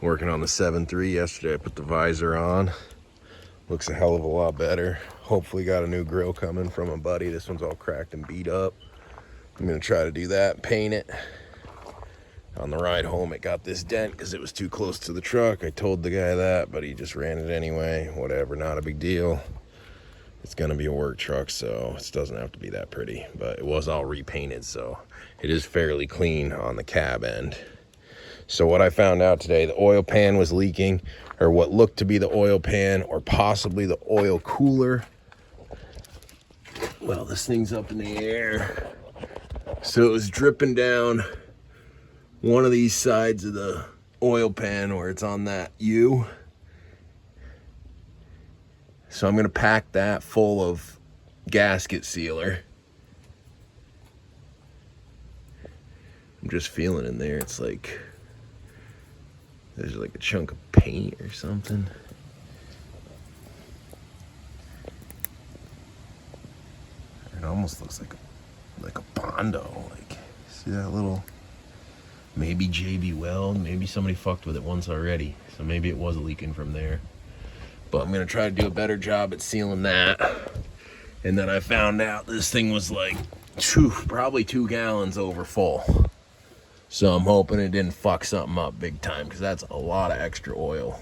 Working on the 7.3 yesterday. I put the visor on. Looks a hell of a lot better. Hopefully got a new grill coming from a buddy. This one's all cracked and beat up. I'm gonna try to do that, paint it. On the ride home, it got this dent because it was too close to the truck. I told the guy that, but he just ran it anyway. Whatever, not a big deal. It's gonna be a work truck, so it doesn't have to be that pretty, but it was all repainted, so it is fairly clean on the cab end. So what I found out today, the oil pan was leaking, or what looked to be the oil pan, or possibly the oil cooler. Well, this thing's up in the air. So it was dripping down one of these sides of the oil pan where it's on that U. So I'm gonna pack that full of gasket sealer. I'm just feeling in there, it's like, there's like a chunk of paint or something. It almost looks like a Bondo. Like, see that little, maybe JB Weld, maybe somebody fucked with it once already. So maybe it was leaking from there. But I'm gonna try to do a better job at sealing that. And then I found out this thing was like probably 2 gallons over full. So I'm hoping it didn't fuck something up big time, because that's a lot of extra oil.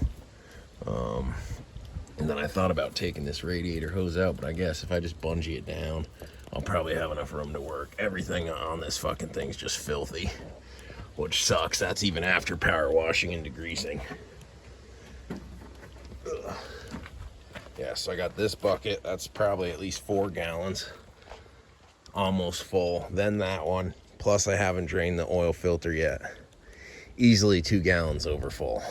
And then I thought about taking this radiator hose out, but I guess if I just bungee it down, I'll probably have enough room to work. Everything on this fucking thing's just filthy, which sucks. That's even after power washing and degreasing. Ugh. Yeah, so I got this bucket. That's probably at least 4 gallons. Almost full. Then that one. Plus I haven't drained the oil filter yet. Easily 2 gallons over full.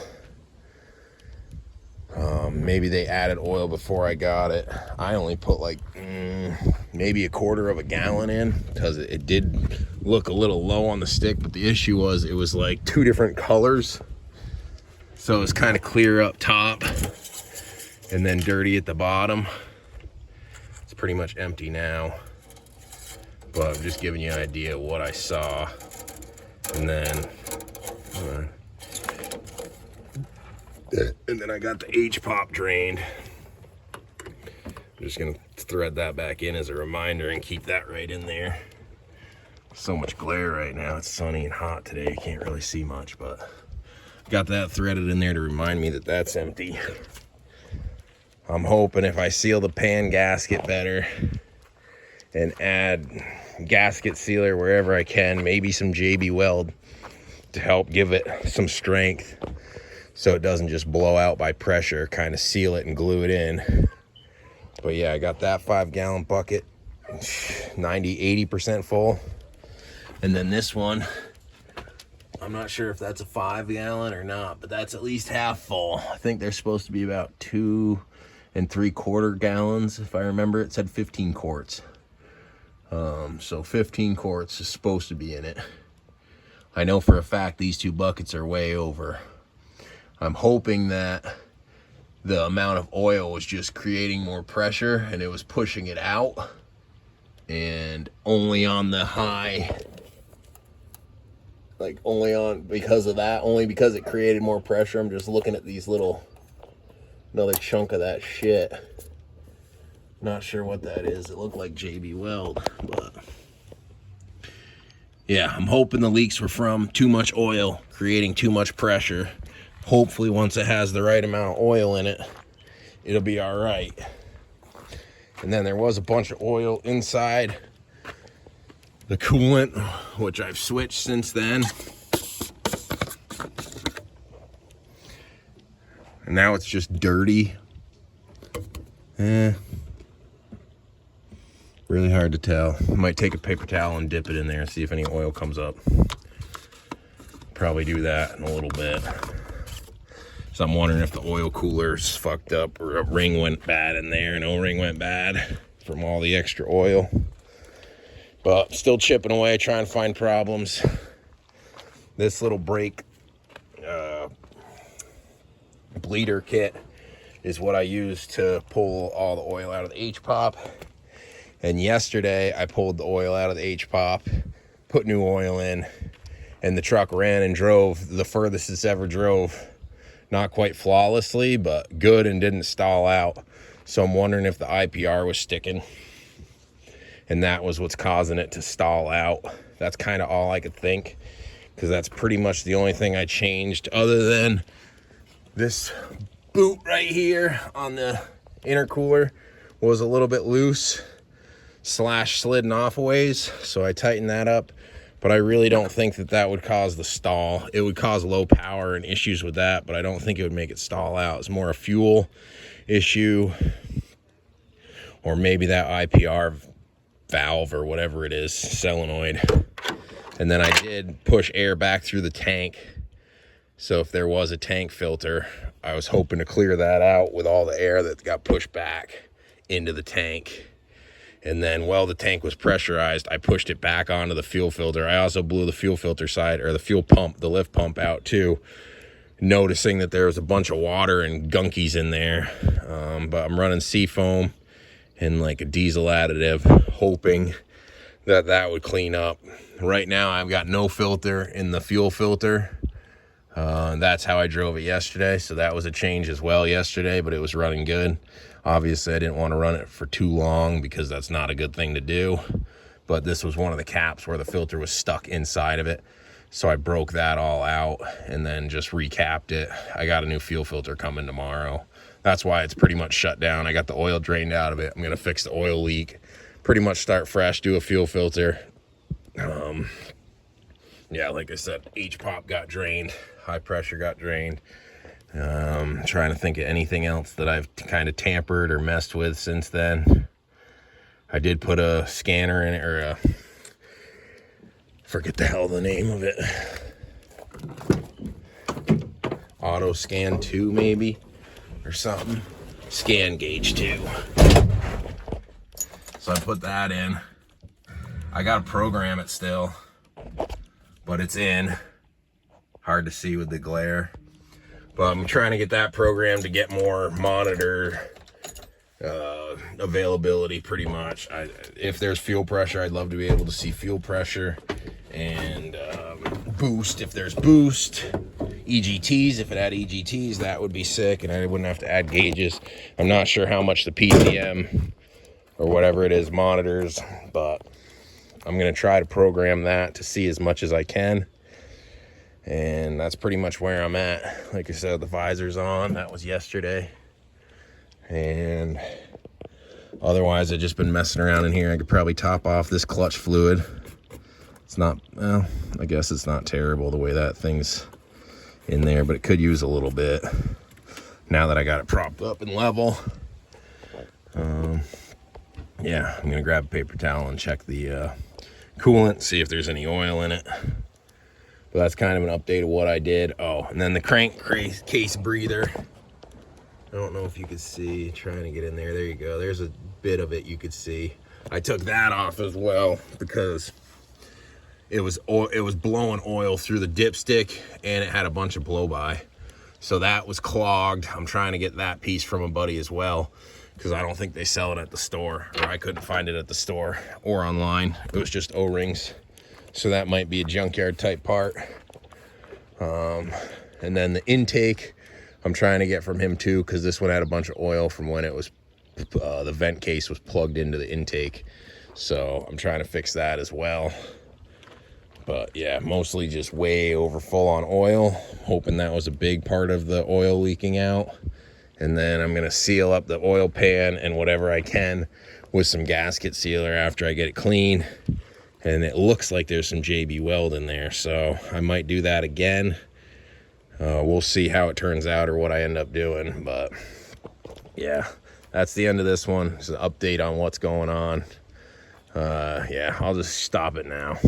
Maybe they added oil before I got it. I only put like maybe 1/4 gallon in, because it did look a little low on the stick, but the issue was it was like 2 different colors. So it was kind of clear up top and then dirty at the bottom. It's pretty much empty now, but I'm just giving you an idea of what I saw. And then I got the H-pop drained. I'm just gonna thread that back in as a reminder and keep that right in there. So much glare right now. It's sunny and hot today. You can't really see much, but got that threaded in there to remind me that that's empty. I'm hoping if I seal the pan gasket better and add gasket sealer wherever I can, maybe some JB Weld to help give it some strength so it doesn't just blow out by pressure, kind of seal it and glue it in. But yeah, I got that 5 gallon bucket, 90-80% full. And then this one, I'm not sure if that's a 5 gallon or not, but that's at least half full. I think they're supposed to be about 2 3/4 gallons. If I remember, it said 15 quarts. So 15 quarts is supposed to be in it. I know for a fact these 2 buckets are way over. I'm hoping that the amount of oil was just creating more pressure and it was pushing it out, and only on the high, like only on because of that, only because it created more pressure. I'm just looking at these little, another chunk of that shit. Not sure what that is. It looked like JB Weld, but yeah, I'm hoping the leaks were from too much oil creating too much pressure. Hopefully once it has the right amount of oil in it, it'll be all right. And then there was a bunch of oil inside the coolant, which I've switched since then. And now it's just dirty. Really hard to tell. I might take a paper towel and dip it in there and see if any oil comes up. Probably do that in a little bit. So I'm wondering if the oil cooler's fucked up, or a ring went bad in there, and O-ring went bad from all the extra oil. But still chipping away, trying to find problems. This little brake bleeder kit is what I use to pull all the oil out of the H-pop. And yesterday I pulled the oil out of the H-pop, put new oil in, and the truck ran and drove the furthest it's ever drove Not quite flawlessly, but good and didn't stall out. So I'm wondering if the IPR was sticking, and that was what's causing it to stall out. That's kind of all I could think, because that's pretty much the only thing I changed, other than this boot right here on the intercooler was a little bit loose / sliding off a ways, so I tightened that up. But I really don't think that that would cause the stall. It would cause low power and issues with that, but I don't think it would make it stall out. It's more a fuel issue, or maybe that IPR valve or whatever it is, solenoid. And then I did push air back through the tank. So if there was a tank filter, I was hoping to clear that out with all the air that got pushed back into the tank. And then while the tank was pressurized, I pushed it back onto the fuel filter. I also blew the fuel filter side, or the fuel pump, the lift pump out too, noticing that there was a bunch of water and gunkies in there. But I'm running Seafoam and like a diesel additive, hoping that that would clean up. Right now I've got no filter in the fuel filter. That's how I drove it yesterday, so that was a change as well yesterday, but it was running good. Obviously I didn't want to run it for too long because that's not a good thing to do, but this was one of the caps where the filter was stuck inside of it, so I broke that all out and then just recapped it. I got a new fuel filter coming tomorrow. That's why it's pretty much shut down. I got the oil drained out of it. I'm gonna fix the oil leak, pretty much start fresh, do a fuel filter. Yeah, like I said, H-pop got drained, high pressure got drained. Trying to think of anything else that I've kind of tampered or messed with since then. I did put a scanner in it, or forget the hell the name of it. Auto Scan 2 maybe, or something. Scan Gauge 2. So I put that in. I gotta program it still, but it's in. Hard to see with the glare. But I'm trying to get that program to get more monitor availability pretty much. If there's fuel pressure, I'd love to be able to see fuel pressure, and boost if there's boost. EGTs, if it had EGTs, that would be sick, and I wouldn't have to add gauges. I'm not sure how much the PCM or whatever it is monitors, but I'm gonna try to program that to see as much as I can. And that's pretty much where I'm at. Like I said, the visor's on. That was yesterday. And otherwise, I've just been messing around in here. I could probably top off this clutch fluid. It's not, well, I guess it's not terrible the way that thing's in there, but it could use a little bit now that I got it propped up and level. Yeah, I'm gonna grab a paper towel and check the coolant, see if there's any oil in it. But that's kind of an update of what I did. Oh, and then the crankcase breather. I don't know if you could see, trying to get in there. There you go. There's a bit of it you could see. I took that off as well because it was blowing oil through the dipstick, and it had a bunch of blow-by. So that was clogged. I'm trying to get that piece from a buddy as well, because I don't think they sell it at the store, or I couldn't find it at the store or online. It was just O-rings. So that might be a junkyard type part. And then the intake, I'm trying to get from him too, because this one had a bunch of oil from when it was, the vent case was plugged into the intake. So I'm trying to fix that as well. But yeah, mostly just way over full on oil. Hoping that was a big part of the oil leaking out. And then I'm gonna seal up the oil pan and whatever I can with some gasket sealer after I get it clean. And it looks like there's some JB Weld in there, so I might do that again. We'll see how it turns out or what I end up doing, but yeah, that's the end of this one. It's an update on what's going on. Yeah, I'll just stop it now.